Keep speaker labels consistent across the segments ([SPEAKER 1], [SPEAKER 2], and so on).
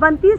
[SPEAKER 1] 29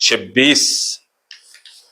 [SPEAKER 2] 26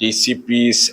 [SPEAKER 2] DCPs,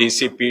[SPEAKER 2] DCP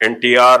[SPEAKER 2] NTR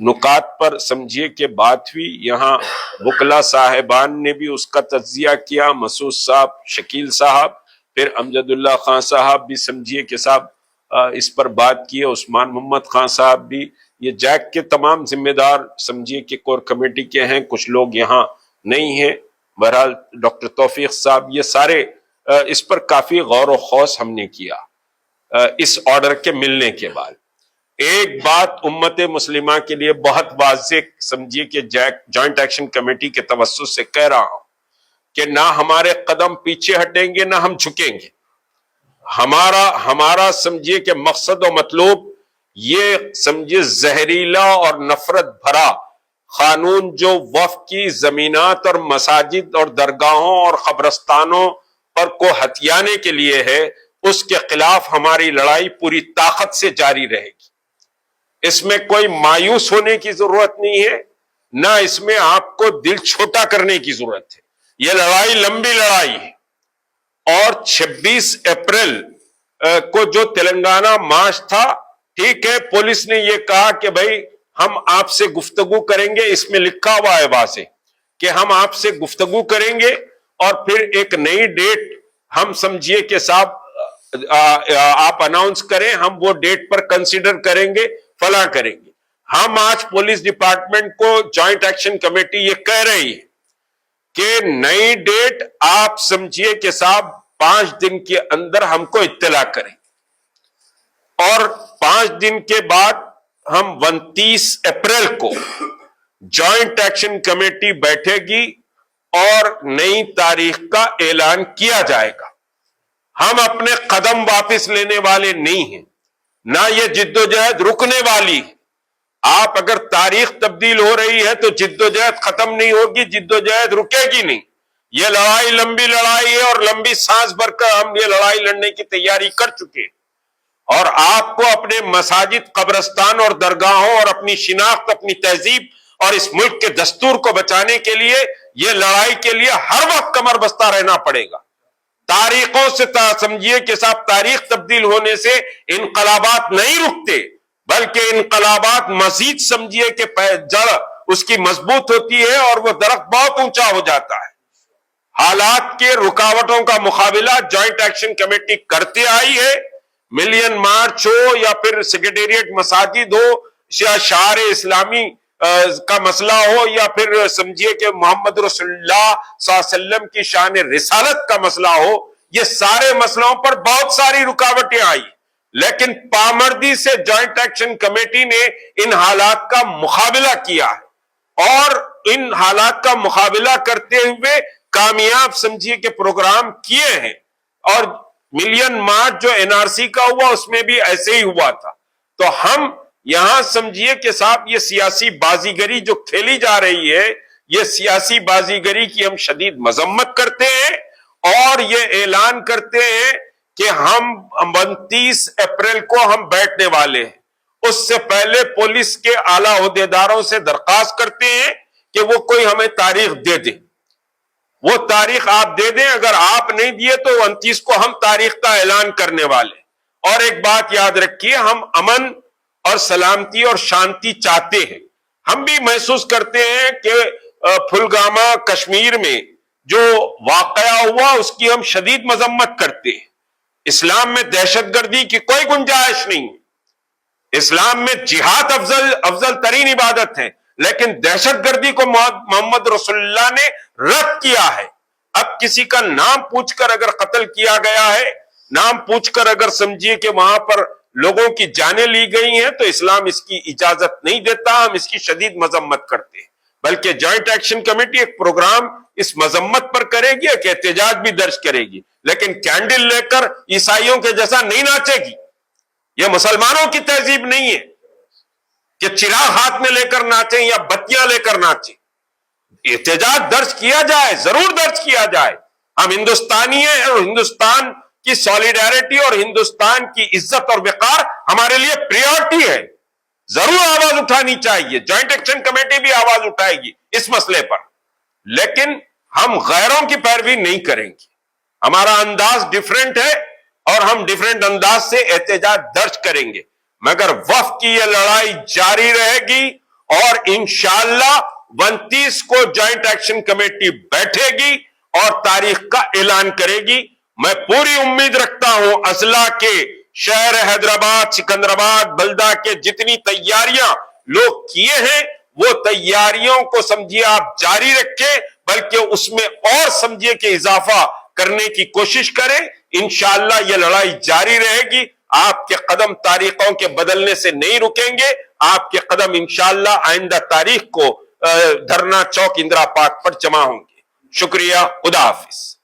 [SPEAKER 2] نکات پر سمجھیے کہ بات ہوئی. یہاں وکلا صاحبان نے بھی اس کا تجزیہ کیا، مسعود صاحب، شکیل صاحب، پھر امجد اللہ خان صاحب بھی سمجھیے کہ صاحب اس پر بات کی، عثمان محمد خان صاحب بھی. یہ جیک کے تمام ذمہ دار سمجھیے کہ کور کمیٹی کے ہیں، کچھ لوگ یہاں نہیں ہیں. بہرحال ڈاکٹر توفیق صاحب، یہ سارے اس پر کافی غور و خوض ہم نے کیا اس آرڈر کے ملنے کے بعد. ایک بات امت مسلمہ کے لیے بہت واضح سمجھیے کہ جوائنٹ ایکشن کمیٹی کے توسط سے کہہ رہا ہوں کہ نہ ہمارے قدم پیچھے ہٹیں گے، نہ ہم جھکیں گے. ہمارا سمجھیے کہ مقصد و مطلوب یہ سمجھیے زہریلا اور نفرت بھرا قانون جو وقف کی زمینات اور مساجد اور درگاہوں اور قبرستانوں پر کو ہتھیانے کے لیے ہے، اس کے خلاف ہماری لڑائی پوری طاقت سے جاری رہے گی. اس میں کوئی مایوس ہونے کی ضرورت نہیں ہے، نہ اس میں آپ کو دل چھوٹا کرنے کی ضرورت ہے. یہ لڑائی لمبی لڑائی ہے. اور 26 اپریل کو جو تلنگانہ مارچ تھا، ٹھیک ہے، پولیس نے یہ کہا کہ بھائی ہم آپ سے گفتگو کریں گے، اس میں لکھا ہوا ہے واضح کہ ہم آپ سے گفتگو کریں گے اور پھر ایک نئی ڈیٹ ہم سمجھیے کہ صاحب آپ اناؤنس کریں، ہم وہ ڈیٹ پر کنسیڈر کریں گے، فلاں کریں گے. ہم آج پولیس ڈپارٹمنٹ کو جوائنٹ ایکشن کمیٹی یہ کہہ رہی ہے کہ نئی ڈیٹ آپ سمجھیے کہ صاحب 5 دن کے اندر ہم کو اطلاع کریں، اور 5 دن کے بعد ہم 29 اپریل کو جوائنٹ ایکشن کمیٹی بیٹھے گی اور نئی تاریخ کا اعلان کیا جائے گا. ہم اپنے قدم واپس لینے والے نہیں ہیں، نہ یہ جدوجہد رکنے والی ہے. آپ اگر تاریخ تبدیل ہو رہی ہے تو جدوجہد ختم نہیں ہوگی، جدوجہد رکے گی نہیں. یہ لڑائی لمبی لڑائی ہے اور لمبی سانس بھر کر ہم یہ لڑائی لڑنے کی تیاری کر چکے ہیں. اور آپ کو اپنے مساجد، قبرستان اور درگاہوں اور اپنی شناخت، اپنی تہذیب اور اس ملک کے دستور کو بچانے کے لیے یہ لڑائی کے لیے ہر وقت کمر بستہ رہنا پڑے گا. تاریخوں سے سمجھیے کہ صاحب تاریخ تبدیل ہونے سے انقلابات نہیں رکتے، بلکہ انقلابات مزید سمجھیے کہ جڑ اس کی مضبوط ہوتی ہے اور وہ درخت بہت اونچا ہو جاتا ہے. حالات کے رکاوٹوں کا مقابلہ جوائنٹ ایکشن کمیٹی کرتے آئی ہے. ملین مارچ ہو یا پھر سیکریٹریٹ مساجد ہو یا شعار اسلامی کا مسئلہ ہو یا پھر سمجھیے کہ محمد رسول اللہ صلی اللہ علیہ وسلم کی شان رسالت کا مسئلہ ہو، یہ سارے مسئلوں پر بہت ساری رکاوٹیں آئی، لیکن پامردی سے جوائنٹ ایکشن کمیٹی نے ان حالات کا مقابلہ کیا ہے اور ان حالات کا مقابلہ کرتے ہوئے کامیاب سمجھیے کہ پروگرام کیے ہیں. اور ملین مارچ جو این آر سی کا ہوا اس میں بھی ایسے ہی ہوا تھا. تو ہم یہاں سمجھیے کہ صاحب یہ سیاسی بازیگری جو کھیلی جا رہی ہے، یہ سیاسی بازیگری کی ہم شدید مذمت کرتے ہیں اور یہ اعلان کرتے ہیں کہ ہم 29 اپریل کو ہم بیٹھنے والے ہیں. اس سے پہلے پولیس کے اعلیٰ عہدیداروں سے درخواست کرتے ہیں کہ وہ کوئی ہمیں تاریخ دے دیں. وہ تاریخ آپ دے دیں، اگر آپ نہیں دیے تو 29 کو ہم تاریخ کا اعلان کرنے والے. اور ایک بات یاد رکھیے، ہم امن اور سلامتی اور شانتی چاہتے ہیں. ہم بھی محسوس کرتے ہیں کہ پھلگامہ کشمیر میں جو واقعہ ہوا اس کی ہم شدید مذمت کرتے ہیں. اسلام میں دہشت گردی کی کوئی گنجائش نہیں. اسلام میں جہاد افضل ترین عبادت ہے، لیکن دہشت گردی کو محمد رسول اللہ نے رد کیا ہے. اب کسی کا نام پوچھ کر اگر قتل کیا گیا ہے، نام پوچھ کر اگر سمجھیے کہ وہاں پر لوگوں کی جانیں لی گئی ہیں، تو اسلام اس کی اجازت نہیں دیتا. ہم اس کی شدید مذمت کرتے ہیں. بلکہ جوائنٹ ایکشن کمیٹی ایک پروگرام اس مذمت پر کرے گی، ایک احتجاج بھی درج کرے گی، لیکن کینڈل لے کر عیسائیوں کے جیسا نہیں ناچے گی. یہ مسلمانوں کی تہذیب نہیں ہے کہ چراغ ہاتھ میں لے کر ناچیں یا بتیاں لے کر ناچیں. احتجاج درج کیا جائے، ضرور درج کیا جائے. ہم ہندوستانی ہیں اور ہندوستان کی سولیڈیرٹی اور ہندوستان کی عزت اور وقار ہمارے لیے پریورٹی ہے. ضرور آواز اٹھانی چاہیے. جوائنٹ ایکشن کمیٹی بھی آواز اٹھائے گی اس مسئلے پر، لیکن ہم غیروں کی پیروی نہیں کریں گے. ہمارا انداز ڈیفرنٹ ہے اور ہم ڈیفرنٹ انداز سے احتجاج درج کریں گے، مگر وقف کی یہ لڑائی جاری رہے گی اور انشاءاللہ 29 کو جوائنٹ ایکشن کمیٹی بیٹھے گی اور تاریخ کا اعلان کرے گی. میں پوری امید رکھتا ہوں اضلاع کے شہر حیدرآباد، سکندرآباد، بلدہ کے جتنی تیاریاں لوگ کیے ہیں وہ تیاریوں کو سمجھیے آپ جاری رکھیں، بلکہ اس میں اور سمجھیے کہ اضافہ کرنے کی کوشش کریں. انشاءاللہ یہ لڑائی جاری رہے گی. آپ کے قدم تاریخوں کے بدلنے سے نہیں رکیں گے. آپ کے قدم انشاءاللہ آئندہ تاریخ کو دھرنا چوک اندرا پارک پر جمع ہوں گے. شکریہ. خدا حافظ.